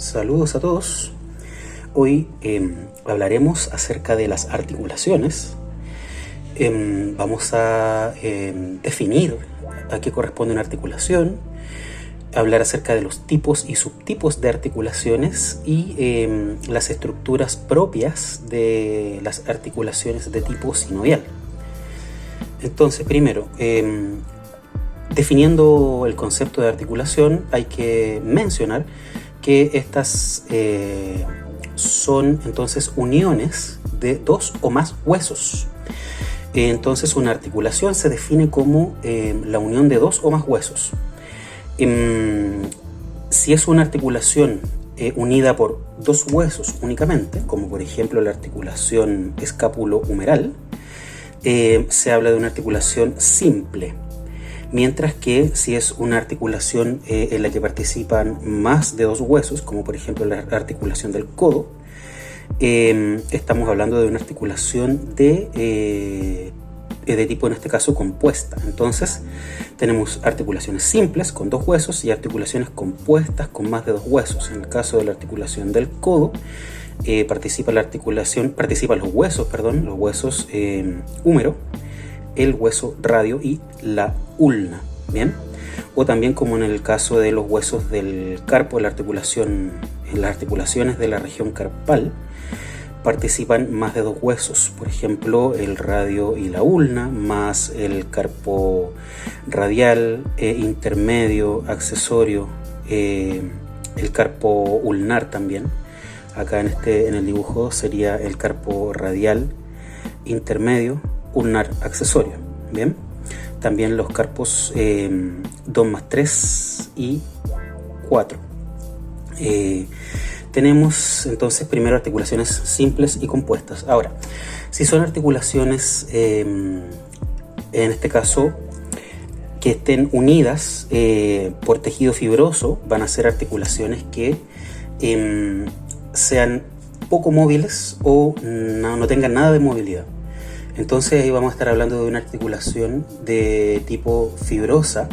Saludos a todos. Hoy hablaremos acerca de las articulaciones. Vamos a definir a qué corresponde una articulación, hablar acerca de los tipos y subtipos de articulaciones y las estructuras propias de las articulaciones de tipo sinovial. Entonces, primero, definiendo el concepto de articulación, hay que mencionar que estas son entonces uniones de dos o más huesos. Entonces una articulación se define como la unión de dos o más huesos. Si es una articulación unida por dos huesos únicamente, como por ejemplo la articulación escápulo-humeral, se habla de una articulación simple. Mientras que si es una articulación en la que participan más de dos huesos, como por ejemplo la articulación del codo, estamos hablando de una articulación de tipo, en este caso, compuesta. Entonces tenemos articulaciones simples con dos huesos y articulaciones compuestas con más de dos huesos. En el caso de la articulación del codo, participan los huesos húmero, el hueso radio y la ulna, ¿bien? O también, como en el caso de los huesos del carpo, en las articulaciones de la región carpal, participan más de dos huesos, por ejemplo el radio y la ulna, más el carpo radial, intermedio, accesorio, el carpo ulnar también. Acá en el dibujo sería el carpo radial, intermedio, ulnar, accesorio. Bien, también los carpos 2 más 3 y 4. Tenemos entonces primero articulaciones simples y compuestas. Ahora, si son articulaciones en este caso que estén unidas por tejido fibroso, van a ser articulaciones que sean poco móviles o no tengan nada de movilidad. Entonces ahí vamos a estar hablando de una articulación de tipo fibrosa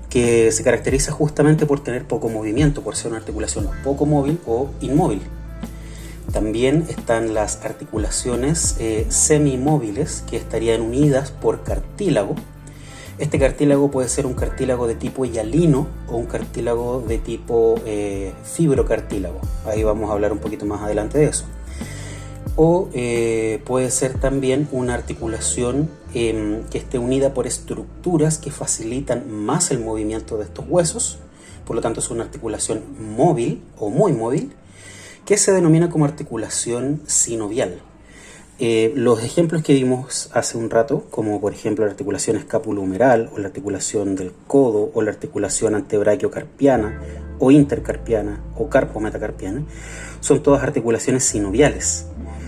que se caracteriza justamente por tener poco movimiento, por ser una articulación poco móvil o inmóvil. También están las articulaciones semimóviles, que estarían unidas por cartílago. Este cartílago puede ser un cartílago de tipo hialino o un cartílago de tipo fibrocartílago. Ahí vamos a hablar un poquito más adelante de eso. O puede ser también una articulación que esté unida por estructuras que facilitan más el movimiento de estos huesos. Por lo tanto, es una articulación móvil o muy móvil, que se denomina como articulación sinovial. Los ejemplos que vimos hace un rato, como por ejemplo la articulación escápulo-humeral, o la articulación del codo, o la articulación antebraquiocarpiana, o intercarpiana, o carpometacarpiana, son todas articulaciones sinoviales.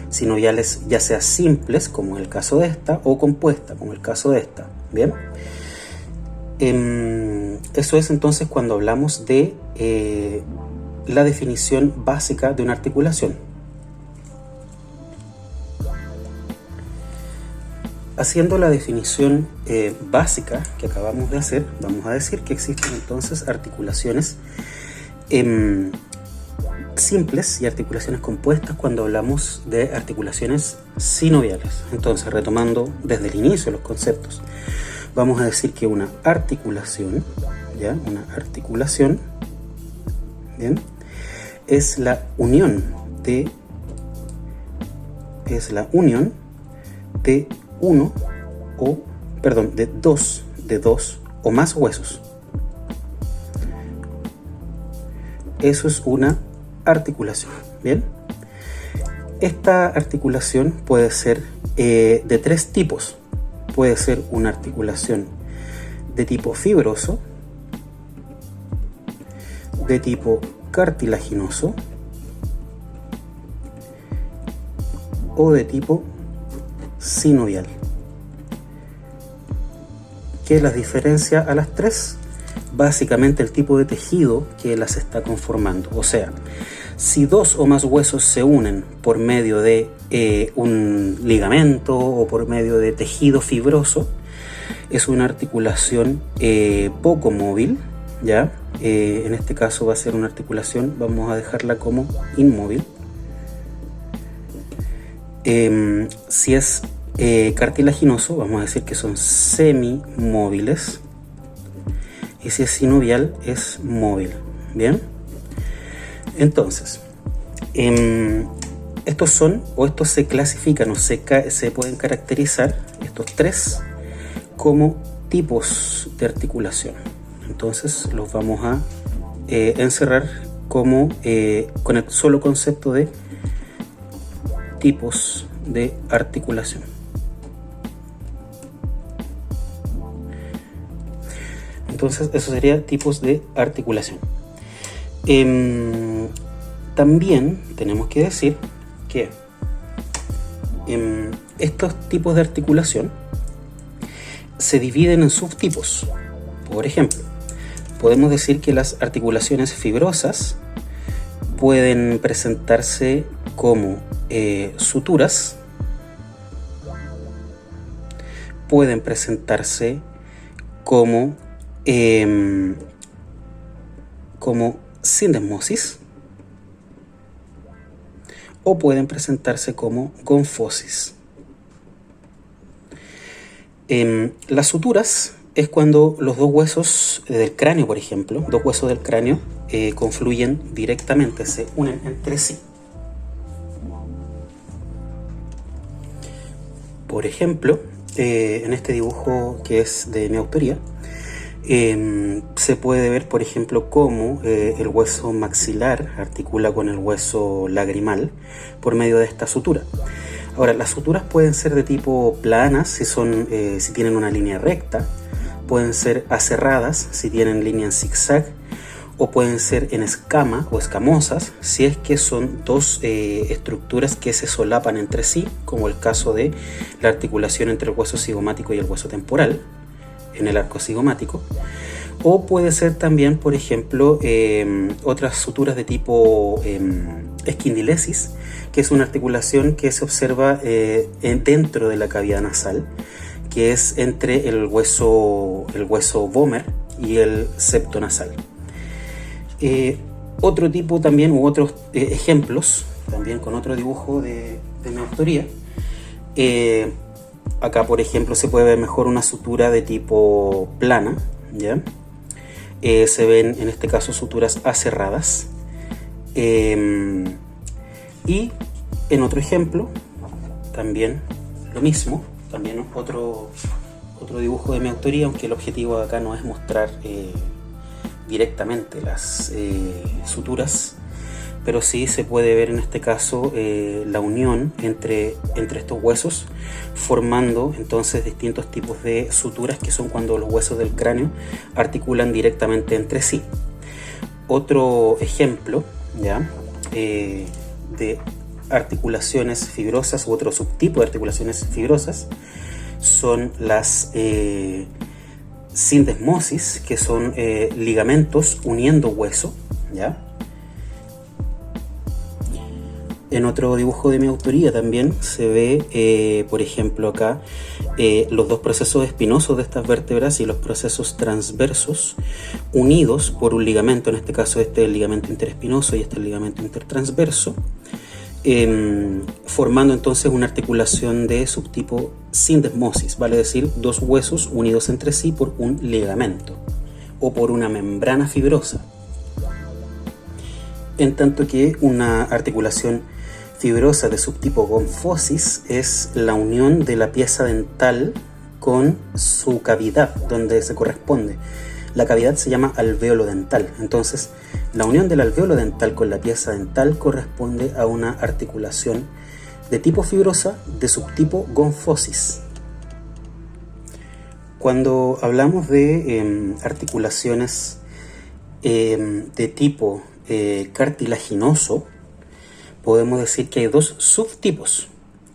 Sinoviales ya sea simples, como en el caso de esta, o compuesta, como el caso de esta. Bien, eso es entonces cuando hablamos de la definición básica de una articulación. Haciendo la definición básica que acabamos de hacer, vamos a decir que existen entonces articulaciones simples y articulaciones compuestas cuando hablamos de articulaciones sinoviales. Entonces, retomando desde el inicio los conceptos, vamos a decir que una articulación, bien, es la unión de dos o más huesos. Eso es una articulación. Bien, esta articulación puede ser de tres tipos. Puede ser una articulación de tipo fibroso, de tipo cartilaginoso o de tipo sinovial. ¿Qué las diferencia a las tres? Básicamente el tipo de tejido que las está conformando. O sea, si dos o más huesos se unen por medio de un ligamento o por medio de tejido fibroso, es una articulación poco móvil, ¿ya? En este caso va a ser una articulación, vamos a dejarla como inmóvil. Si es cartilaginoso, vamos a decir que son semimóviles. Y si es sinovial, es móvil. Bien, entonces estos son, o estos se clasifican o se pueden caracterizar, estos tres, como tipos de articulación. Entonces los vamos a encerrar como con el solo concepto de tipos de articulación. Entonces eso sería tipos de articulación. También tenemos que decir que estos tipos de articulación se dividen en subtipos. Por ejemplo, podemos decir que las articulaciones fibrosas pueden presentarse como suturas, pueden presentarse como sindesmosis, o pueden presentarse como gonfosis. Las suturas es cuando los dos huesos del cráneo, por ejemplo, dos huesos del cráneo confluyen directamente, se unen entre sí. Por ejemplo, en este dibujo que es de mi autoría, se puede ver, por ejemplo, cómo el hueso maxilar articula con el hueso lagrimal por medio de esta sutura. Ahora, las suturas pueden ser de tipo planas si tienen una línea recta, pueden ser aserradas si tienen línea en zigzag, o pueden ser en escama o escamosas si es que son dos estructuras que se solapan entre sí, como el caso de la articulación entre el hueso cigomático y el hueso temporal en el arco cigomático. O puede ser también, por ejemplo, otras suturas de tipo esquindilesis, que es una articulación que se observa dentro de la cavidad nasal, que es entre el hueso vomer y el septo nasal. Otro tipo también, u otros ejemplos, también con otro dibujo de mi autoría. Acá, por ejemplo, se puede ver mejor una sutura de tipo plana, ¿ya? Se ven en este caso suturas aserradas. Y en otro ejemplo, también lo mismo, también otro dibujo de mi autoría, aunque el objetivo de acá no es mostrar directamente las suturas, pero sí se puede ver en este caso la unión entre estos huesos, formando entonces distintos tipos de suturas, que son cuando los huesos del cráneo articulan directamente entre sí. Otro ejemplo, ¿ya? De articulaciones fibrosas, u otro subtipo de articulaciones fibrosas, son las sindesmosis, que son ligamentos uniendo hueso, ¿ya? En otro dibujo de mi autoría también se ve, por ejemplo, acá los dos procesos espinosos de estas vértebras y los procesos transversos unidos por un ligamento. En este caso este es el ligamento interespinoso y este es el ligamento intertransverso, formando entonces una articulación de subtipo sindesmosis, vale decir dos huesos unidos entre sí por un ligamento o por una membrana fibrosa. En tanto que una articulación fibrosa de subtipo gonfosis es la unión de la pieza dental con su cavidad donde se corresponde. La cavidad se llama alvéolo dental. Entonces, la unión del alvéolo dental con la pieza dental corresponde a una articulación de tipo fibrosa de subtipo gonfosis. Cuando hablamos de articulaciones de tipo cartilaginoso, podemos decir que hay dos subtipos.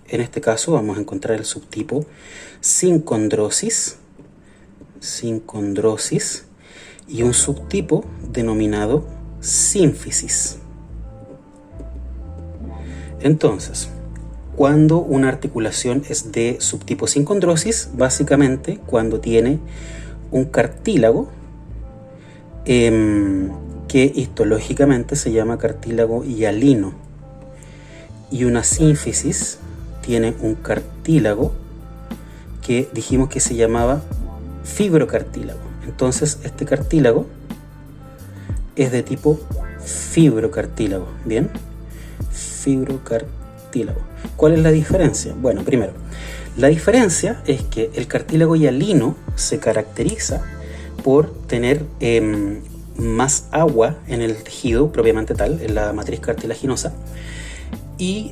En este caso vamos a encontrar el subtipo sincondrosis y un subtipo denominado sínfisis. Entonces, cuando una articulación es de subtipo sincondrosis, básicamente cuando tiene un cartílago que histológicamente se llama cartílago hialino, y una sínfisis tiene un cartílago que dijimos que se llamaba fibrocartílago. Entonces este cartílago es de tipo fibrocartílago. Bien, fibrocartílago. ¿Cuál es la diferencia? Bueno, primero, la diferencia es que el cartílago hialino se caracteriza por tener más agua en el tejido propiamente tal, en la matriz cartilaginosa, y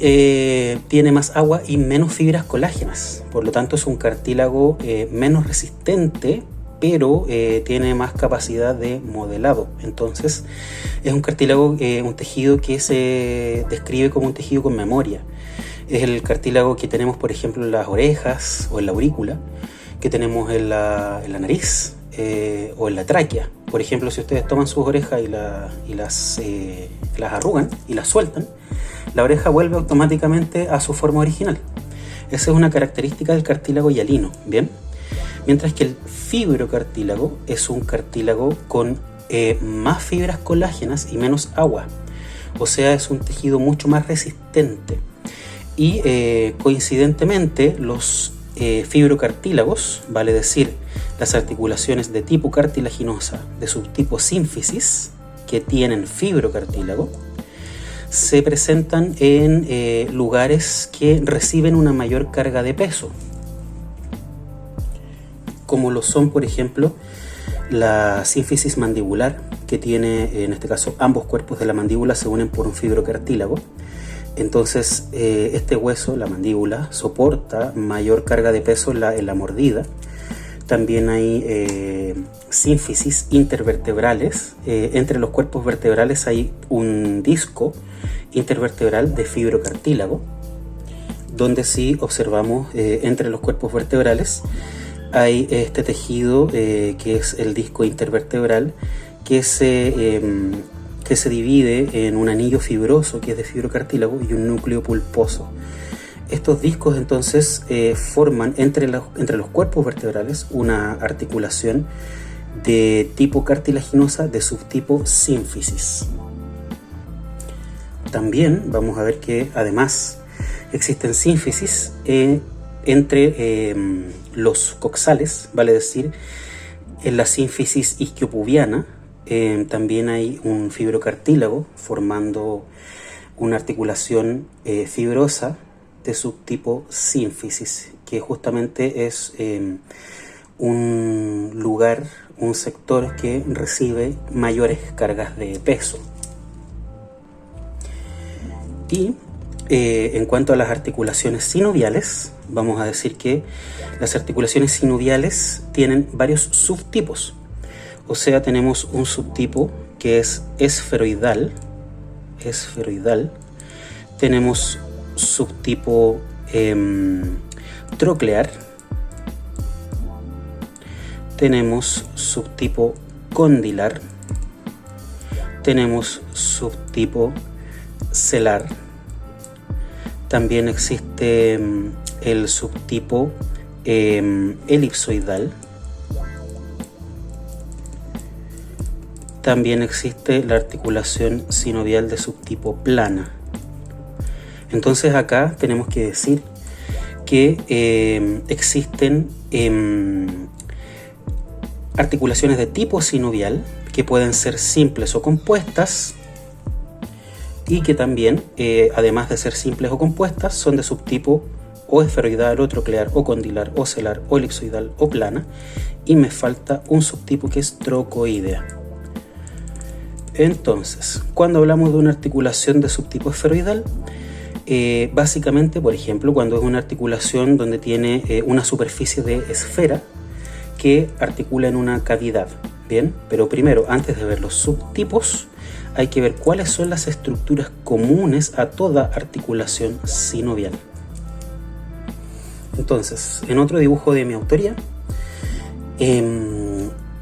tiene más agua y menos fibras colágenas. Por lo tanto es un cartílago menos resistente, pero tiene más capacidad de modelado. Entonces es un cartílago, un tejido que se describe como un tejido con memoria. Es el cartílago que tenemos, por ejemplo, en las orejas o en la aurícula, que tenemos en la nariz o en la tráquea. Por ejemplo, si ustedes toman sus orejas y las arrugan y las sueltan, la oreja vuelve automáticamente a su forma original. Esa es una característica del cartílago hialino, ¿bien? Mientras que el fibrocartílago es un cartílago con más fibras colágenas y menos agua. O sea, es un tejido mucho más resistente. Y coincidentemente, los fibrocartílagos, vale decir, las articulaciones de tipo cartilaginosa de subtipo sínfisis que tienen fibrocartílago, se presentan en lugares que reciben una mayor carga de peso, como lo son, por ejemplo, la sínfisis mandibular, que tiene, en este caso, ambos cuerpos de la mandíbula se unen por un fibrocartílago. Entonces este hueso, la mandíbula, soporta mayor carga de peso en la mordida. También hay sínfisis intervertebrales. Entre los cuerpos vertebrales hay un disco intervertebral de fibrocartílago, donde sí observamos entre los cuerpos vertebrales hay este tejido que es el disco intervertebral, que se divide en un anillo fibroso que es de fibrocartílago y un núcleo pulposo. Estos discos entonces forman entre los cuerpos vertebrales una articulación de tipo cartilaginosa de subtipo sínfisis. También vamos a ver que además existen sínfisis entre los coxales, vale decir, en la sínfisis isquiopubiana también hay un fibrocartílago formando una articulación fibrosa de subtipo sínfisis, que justamente es un lugar, un sector que recibe mayores cargas de peso. Y en cuanto a las articulaciones sinoviales, vamos a decir que las articulaciones sinoviales tienen varios subtipos. O sea, tenemos un subtipo que es esferoidal. Tenemos subtipo troclear. Tenemos subtipo condilar. Tenemos subtipo celar. También existe el subtipo elipsoidal. También existe la articulación sinovial de subtipo plana. Entonces acá tenemos que decir que existen articulaciones de tipo sinovial que pueden ser simples o compuestas, y que también, además de ser simples o compuestas, son de subtipo o esferoidal, o troclear, o condilar, o celar, o elipsoidal, o plana, y me falta un subtipo que es trocoidea. Entonces, cuando hablamos de una articulación de subtipo esferoidal, básicamente, por ejemplo, cuando es una articulación donde tiene una superficie de esfera que articula en una cavidad. Bien, pero primero, antes de ver los subtipos, hay que ver cuáles son las estructuras comunes a toda articulación sinovial. Entonces, en otro dibujo de mi autoría,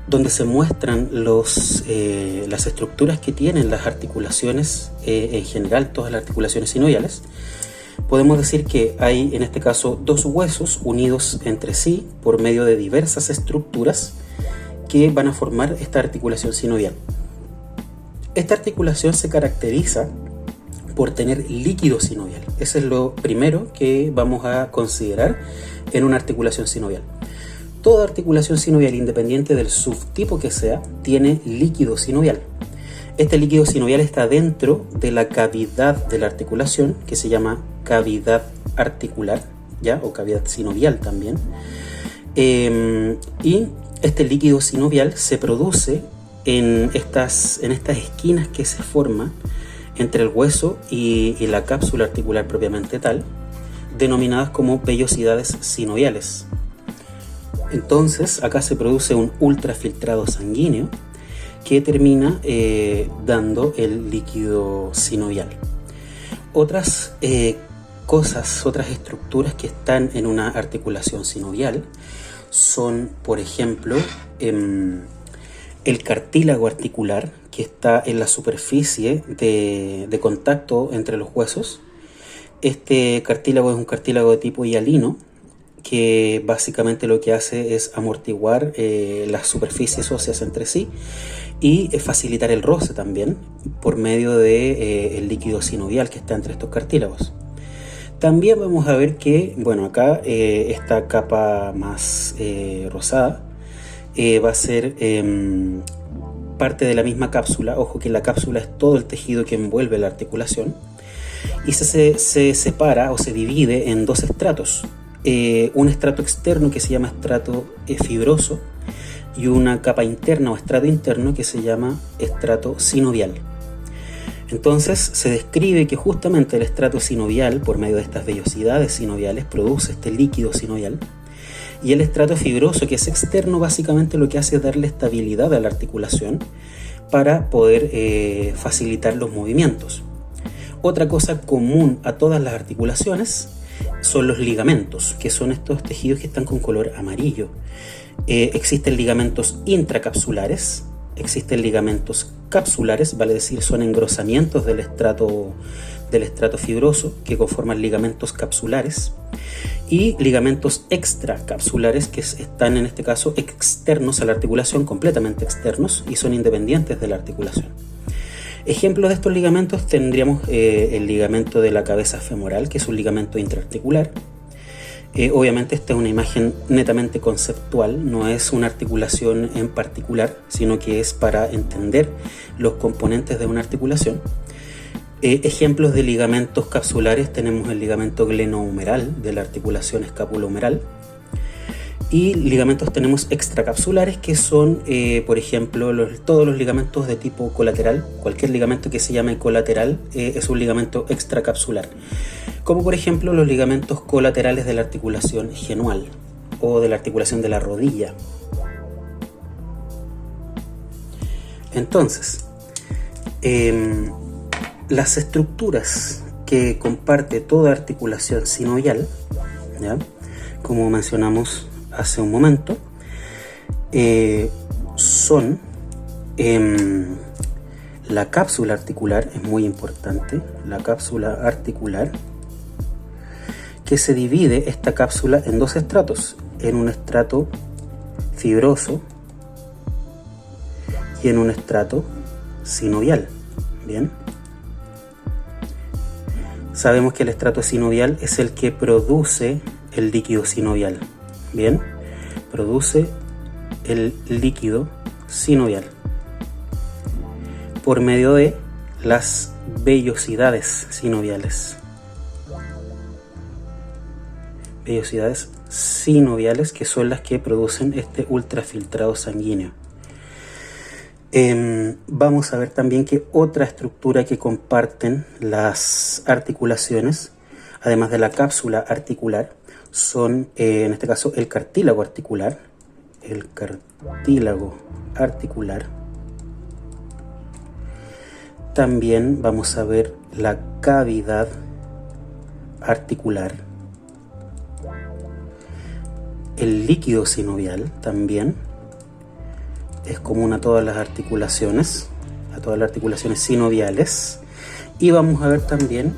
donde se muestran las estructuras que tienen las articulaciones, en general todas las articulaciones sinoviales, podemos decir que hay en este caso dos huesos unidos entre sí por medio de diversas estructuras que van a formar esta articulación sinovial. Esta articulación se caracteriza por tener líquido sinovial. Eso es lo primero que vamos a considerar en una articulación sinovial. Toda articulación sinovial, independiente del subtipo que sea, tiene líquido sinovial. Este líquido sinovial está dentro de la cavidad de la articulación, que se llama cavidad articular, ¿ya? O cavidad sinovial también. Y este líquido sinovial se produce en estas esquinas que se forman entre el hueso y la cápsula articular propiamente tal, denominadas como vellosidades sinoviales. Entonces acá se produce un ultrafiltrado sanguíneo que termina dando el líquido sinovial. Otras otras estructuras que están en una articulación sinovial son, por ejemplo, el cartílago articular, que está en la superficie de contacto entre los huesos. Este cartílago es un cartílago de tipo hialino, que básicamente lo que hace es amortiguar las superficies óseas entre sí y facilitar el roce también por medio del líquido sinovial que está entre estos cartílagos. También vamos a ver que, bueno, acá esta capa más rosada va a ser parte de la misma cápsula. Ojo que la cápsula es todo el tejido que envuelve la articulación y se separa o se divide en dos estratos. Un estrato externo que se llama estrato fibroso y una capa interna o estrato interno que se llama estrato sinovial. Entonces se describe que justamente el estrato sinovial, por medio de estas vellosidades sinoviales, produce este líquido sinovial, y el estrato fibroso, que es externo, básicamente lo que hace es darle estabilidad a la articulación para poder facilitar los movimientos. Otra cosa común a todas las articulaciones son los ligamentos, que son estos tejidos que están con color amarillo. Existen ligamentos intracapsulares, existen ligamentos capsulares, vale decir, son engrosamientos del estrato fibroso que conforman ligamentos capsulares, y ligamentos extracapsulares que están en este caso externos a la articulación, completamente externos, y son independientes de la articulación. Ejemplos de estos ligamentos tendríamos el ligamento de la cabeza femoral, que es un ligamento intraarticular. Obviamente esta es una imagen netamente conceptual, no es una articulación en particular, sino que es para entender los componentes de una articulación. Ejemplos de ligamentos capsulares tenemos el ligamento glenohumeral de la articulación escapulohumeral, y ligamentos tenemos extracapsulares, que son, por ejemplo, todos los ligamentos de tipo colateral. Cualquier ligamento que se llame colateral es un ligamento extracapsular, como por ejemplo los ligamentos colaterales de la articulación genual o de la articulación de la rodilla. Entonces, las estructuras que comparte toda articulación sinovial, ¿ya?, como mencionamos hace un momento, son la cápsula articular, es muy importante, la cápsula articular, que se divide esta cápsula en dos estratos, en un estrato fibroso y en un estrato sinovial. Bien, sabemos que el estrato sinovial es el que produce el líquido sinovial. Bien, produce el líquido sinovial por medio de las vellosidades sinoviales. Vellosidades sinoviales, que son las que producen este ultrafiltrado sanguíneo. Vamos a ver también que otra estructura que comparten las articulaciones, además de la cápsula articular, son en este caso el cartílago articular. El cartílago articular. También vamos a ver la cavidad articular. El líquido sinovial también es común a todas las articulaciones sinoviales. Y vamos a ver también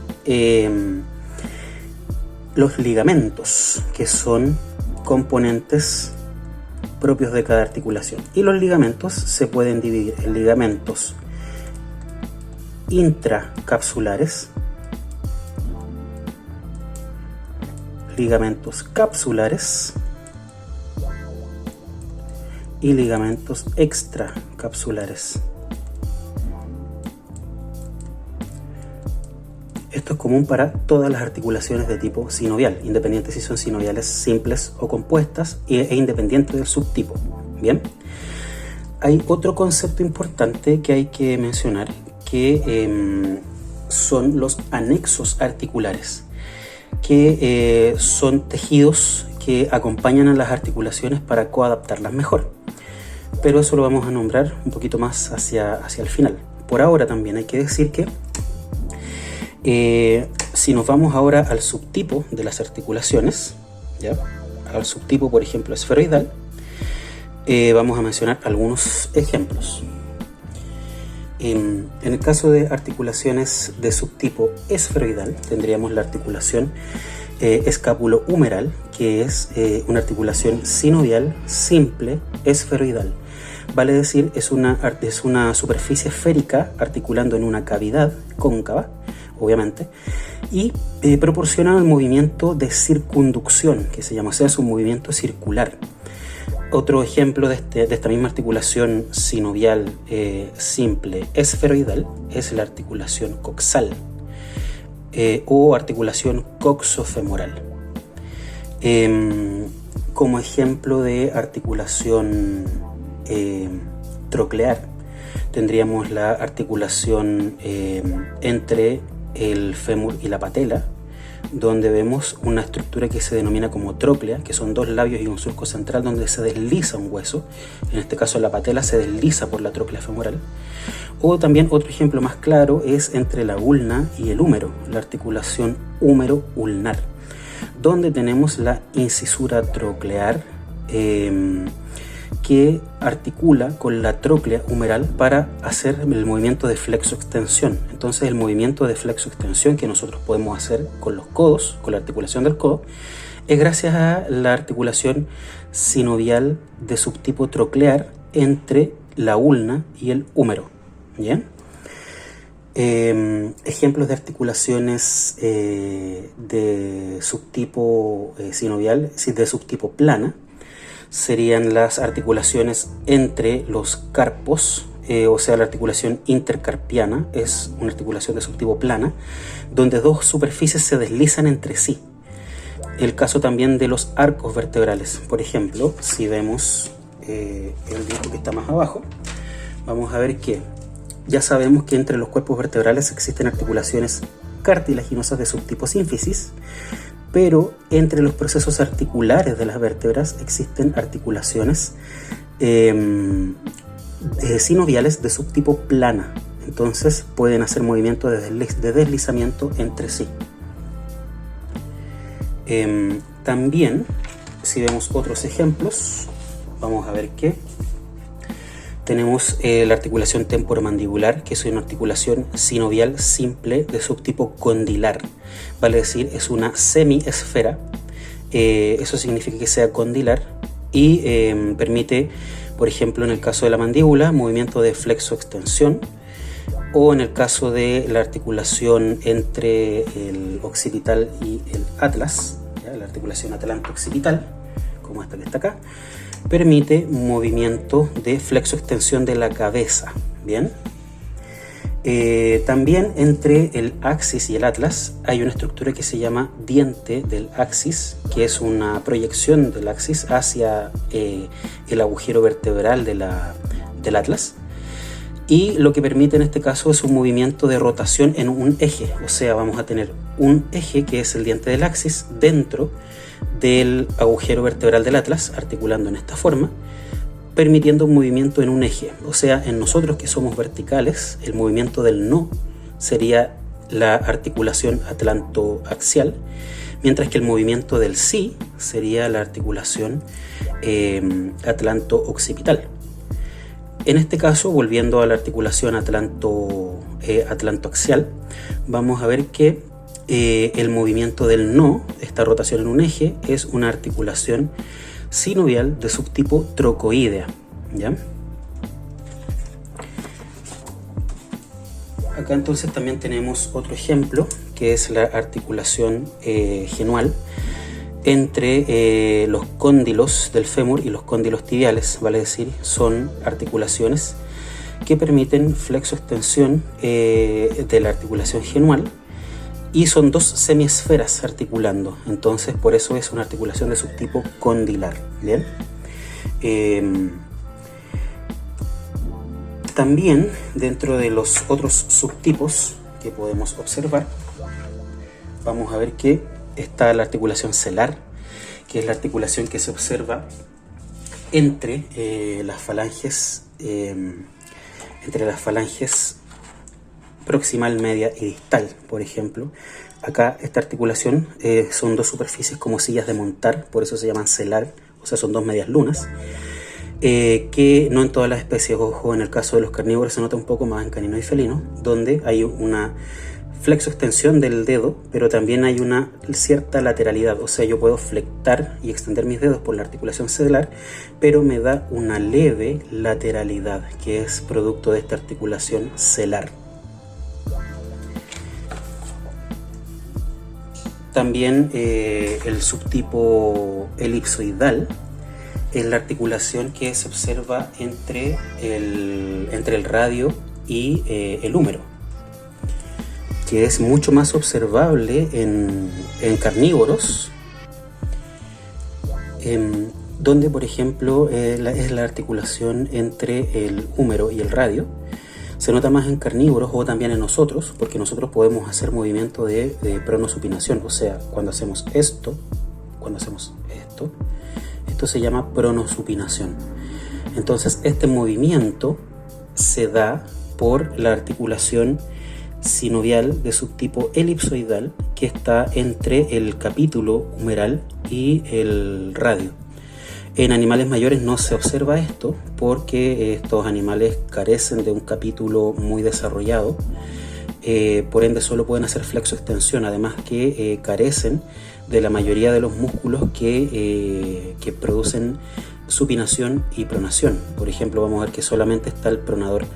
los ligamentos, que son componentes propios de cada articulación. Y los ligamentos se pueden dividir en ligamentos intracapsulares, ligamentos capsulares y ligamentos extracapsulares. Esto es común para todas las articulaciones de tipo sinovial, independiente si son sinoviales simples o compuestas e independiente del subtipo. Bien, hay otro concepto importante que hay que mencionar, que son los anexos articulares, que son tejidos que acompañan a las articulaciones para coadaptarlas mejor. Pero eso lo vamos a nombrar un poquito más hacia el final. Por ahora también hay que decir que si nos vamos ahora al subtipo de las articulaciones, ¿ya? Al subtipo, por ejemplo, esferoidal, vamos a mencionar algunos ejemplos. En el caso de articulaciones de subtipo esferoidal, tendríamos la articulación escapulo-humeral, que es una articulación sinovial simple esferoidal. Vale decir, es una superficie esférica articulando en una cavidad cóncava, obviamente, y proporciona el movimiento de circunducción, que se llama, o sea, es un movimiento circular. Otro ejemplo de esta misma articulación sinovial simple esferoidal es la articulación coxal o articulación coxofemoral. Como ejemplo de articulación troclear, tendríamos la articulación entre el fémur y la patela, donde vemos una estructura que se denomina como tróclea, que son dos labios y un surco central donde se desliza un hueso. En este caso la patela se desliza por la tróclea femoral. O también otro ejemplo más claro es entre la ulna y el húmero, la articulación húmero-ulnar, donde tenemos la incisura troclear que articula con la tróclea humeral para hacer el movimiento de flexo-extensión. Entonces el movimiento de flexo-extensión que nosotros podemos hacer con los codos, con la articulación del codo, es gracias a la articulación sinovial de subtipo troclear entre la ulna y el húmero. ¿Bien? Ejemplos de articulaciones de subtipo sinovial, de subtipo plana, serían las articulaciones entre los carpos, o sea, la articulación intercarpiana es una articulación de subtipo plana, donde dos superficies se deslizan entre sí. El caso también de los arcos vertebrales. Por ejemplo, si vemos el dibujo que está más abajo, vamos a ver que ya sabemos que entre los cuerpos vertebrales existen articulaciones cartilaginosas de subtipo sínfisis, pero entre los procesos articulares de las vértebras existen articulaciones sinoviales de subtipo plana. Entonces pueden hacer movimientos de deslizamiento entre sí. También, si vemos otros ejemplos, vamos a ver que tenemos la articulación temporomandibular, que es una articulación sinovial simple de subtipo condilar. Vale decir, es una semiesfera. Eso significa que sea condilar y permite, por ejemplo, en el caso de la mandíbula, movimiento de flexo-extensión, o en el caso de la articulación entre el occipital y el atlas, ¿ya? La articulación atlanto-occipital, como esta que está acá, permite movimiento de flexo-extensión de la cabeza. Bien. También entre el axis y el atlas hay una estructura que se llama diente del axis, que es una proyección del axis hacia el agujero vertebral del atlas, y lo que permite en este caso es un movimiento de rotación en un eje. O sea, vamos a tener un eje que es el diente del axis dentro del agujero vertebral del atlas, articulando en esta forma, permitiendo un movimiento en un eje. O sea, en nosotros que somos verticales, el movimiento del no sería la articulación atlantoaxial, mientras que el movimiento del sí sería la articulación atlanto-occipital. En este caso, volviendo a la articulación atlantoaxial, vamos a ver que el movimiento del no, esta rotación en un eje, es una articulación sinovial de subtipo trocoidea, ¿ya? Acá entonces también tenemos otro ejemplo, que es la articulación genual entre los cóndilos del fémur y los cóndilos tibiales, vale decir, son articulaciones que permiten flexoextensión de la articulación genual, y son dos semiesferas articulando, entonces por eso es una articulación de subtipo condilar. Bien. También dentro de los otros subtipos que podemos observar, vamos a ver que está la articulación celar, que es la articulación que se observa entre las falanges proximal, media y distal, por ejemplo. Acá esta articulación son dos superficies como sillas de montar, por eso se llaman celar, o sea, son dos medias lunas, que no en todas las especies, ojo, en el caso de los carnívoros se nota un poco más en caninos y felinos, donde hay una flexoextensión del dedo, pero también hay una cierta lateralidad, o sea, yo puedo flectar y extender mis dedos por la articulación celar, pero me da una leve lateralidad, que es producto de esta articulación celar. También el subtipo elipsoidal es la articulación que se observa entre el radio y el húmero, que es mucho más observable en carnívoros, donde por ejemplo es la articulación entre el húmero y el radio. Se nota más en carnívoros o también en nosotros, porque nosotros podemos hacer movimiento de pronosupinación, o sea, cuando hacemos esto, esto se llama pronosupinación. Entonces este movimiento se da por la articulación sinovial de subtipo elipsoidal, que está entre el capítulo humeral y el radio. En animales mayores no se observa esto porque estos animales carecen de un capítulo muy desarrollado, por ende solo pueden hacer flexoextensión, además que carecen de la mayoría de los músculos que producen supinación y pronación. Por ejemplo, vamos a ver que solamente está el pronador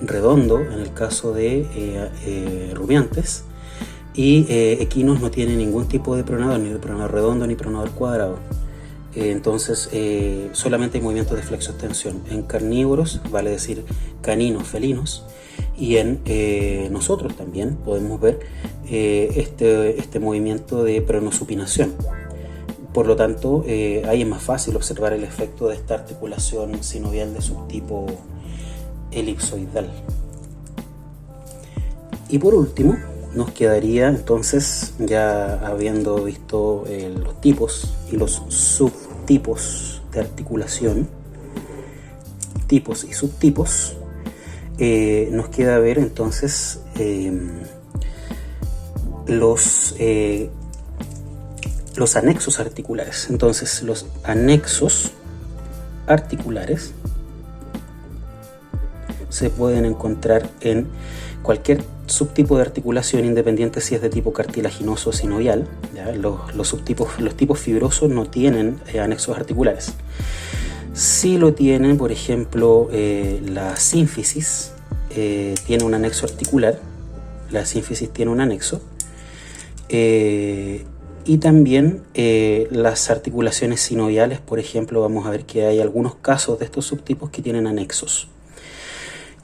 redondo en el caso de rumiantes, y equinos no tiene ningún tipo de pronador, ni de pronador redondo ni pronador cuadrado. Entonces solamente hay movimientos de flexoextensión en carnívoros, vale decir caninos, felinos, y en nosotros también podemos ver este movimiento de pronosupinación. Por lo tanto, ahí es más fácil observar el efecto de esta articulación sinovial de subtipo elipsoidal. Y por último, nos quedaría entonces, ya habiendo visto los tipos y los subtipos de articulación, tipos y subtipos, nos queda ver entonces los anexos articulares. Entonces los anexos articulares se pueden encontrar en cualquier subtipo de articulación, independiente si es de tipo cartilaginoso o sinovial. ¿Ya? Los tipos fibrosos no tienen anexos articulares. Sí lo tienen, por ejemplo, la sínfisis tiene un anexo articular. La sínfisis tiene un anexo. Y también las articulaciones sinoviales, por ejemplo, vamos a ver que hay algunos casos de estos subtipos que tienen anexos.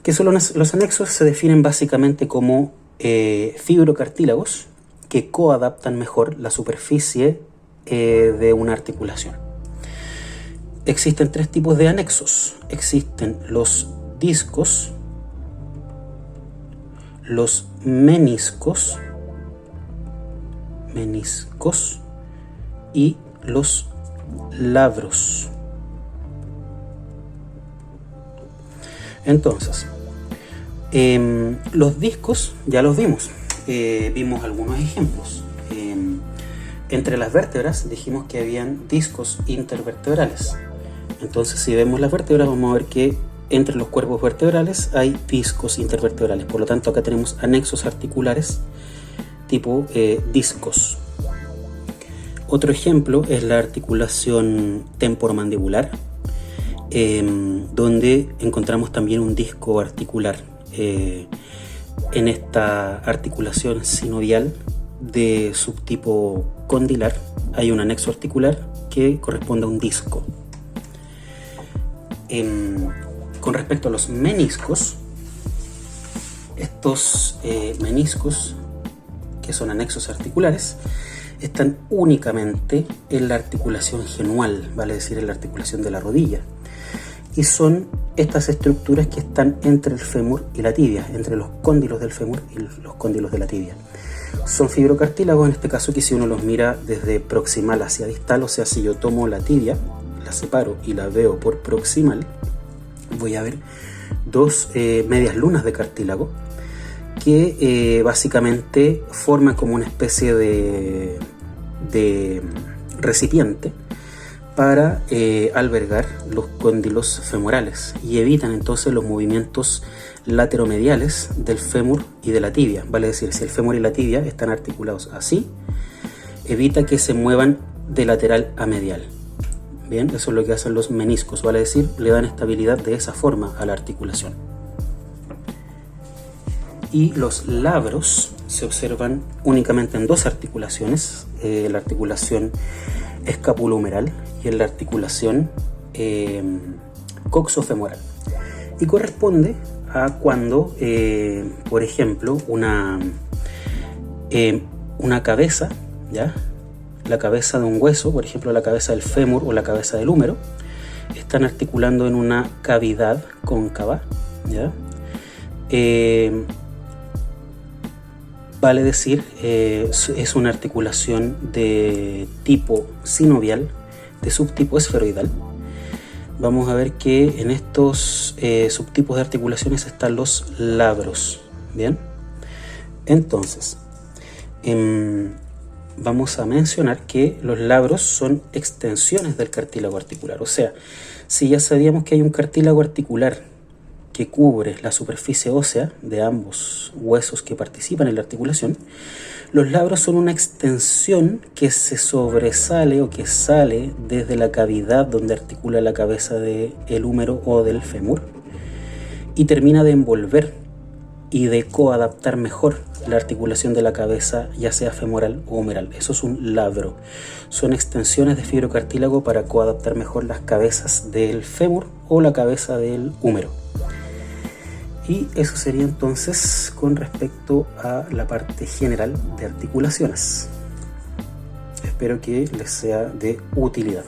¿Qué son los anexos? Se definen básicamente como fibrocartílagos que coadaptan mejor la superficie de una articulación. Existen tres tipos de anexos. Existen los discos, los meniscos y los labros. Entonces, los discos ya los vimos, vimos algunos ejemplos. Entre las vértebras dijimos que habían discos intervertebrales. Entonces, si vemos las vértebras, vamos a ver que entre los cuerpos vertebrales hay discos intervertebrales. Por lo tanto, acá tenemos anexos articulares tipo discos. Otro ejemplo es la articulación temporomandibular, donde encontramos también un disco articular. En esta articulación sinovial de subtipo condilar hay un anexo articular que corresponde a un disco. Con respecto a los meniscos, estos meniscos, que son anexos articulares, están únicamente en la articulación genual, vale decir en la articulación de la rodilla, y son estas estructuras que están entre el fémur y la tibia, entre los cóndilos del fémur y los cóndilos de la tibia. Son fibrocartílagos en este caso, que si uno los mira desde proximal hacia distal, o sea, si yo tomo la tibia, la separo y la veo por proximal, voy a ver dos medias lunas de cartílago que básicamente forman como una especie de recipiente para albergar los cóndilos femorales y evitan entonces los movimientos lateromediales del fémur y de la tibia. Vale decir, si el fémur y la tibia están articulados así, evita que se muevan de lateral a medial. Bien, eso es lo que hacen los meniscos, vale decir, le dan estabilidad de esa forma a la articulación. Y los labros se observan únicamente en dos articulaciones, la articulación escapulohumeral y en la articulación coxofemoral. Y corresponde a cuando, por ejemplo, una cabeza, ¿ya? La cabeza de un hueso, por ejemplo la cabeza del fémur o la cabeza del húmero, están articulando en una cavidad cóncava, ¿ya? Vale decir, es una articulación de tipo sinovial, de subtipo esferoidal. Vamos a ver que en estos subtipos de articulaciones están los labros. Bien, entonces vamos a mencionar que los labros son extensiones del cartílago articular. O sea, si ya sabíamos que hay un cartílago articular que cubre la superficie ósea de ambos huesos que participan en la articulación, los labros son una extensión que se sobresale o que sale desde la cavidad donde articula la cabeza del húmero o del fémur y termina de envolver y de coadaptar mejor la articulación de la cabeza, ya sea femoral o humeral. Eso es un labro. Son extensiones de fibrocartílago para coadaptar mejor las cabezas del fémur o la cabeza del húmero. Y eso sería entonces con respecto a la parte general de articulaciones. Espero que les sea de utilidad.